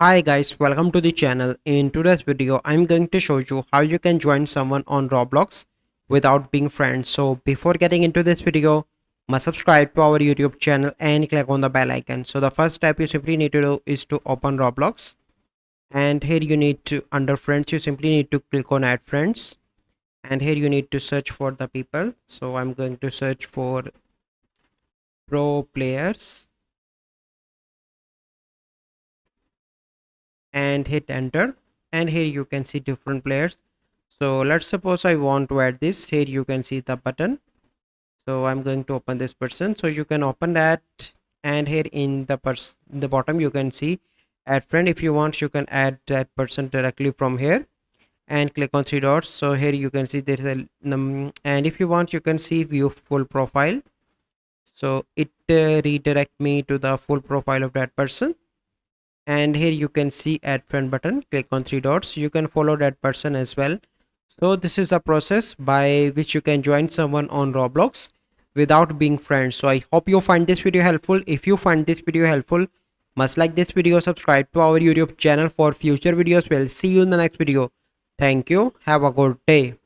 Hi guys, welcome to the channel. In today's video, I'm going to show you how you can join someone on Roblox without being friends. So before getting into this video, must subscribe to our YouTube channel and click on the bell icon. So the first step you simply need to do is to open Roblox, and here you need to, under friends, you simply need to click on add friends, and here you need to search for the people. So I'm going to search for pro players and hit enter, and here you can see different players. So let's suppose I want to add this. Here you can see the button, so I'm going to open this person, so you can open that, and here in the bottom you can see add friend. If you want, you can add that person directly from here and click on three dots. So here you can see there's a and if you want, you can see view full profile, so it redirect me to the full profile of that person. And here you can see add friend button, click on three dots, you can follow that person as well. So this is a process by which you can join someone on Roblox without being friends. So I hope you find this video helpful. If you find this video helpful, must like this video, subscribe to our YouTube channel for future videos. We'll see you in the next video. Thank you, have a good day.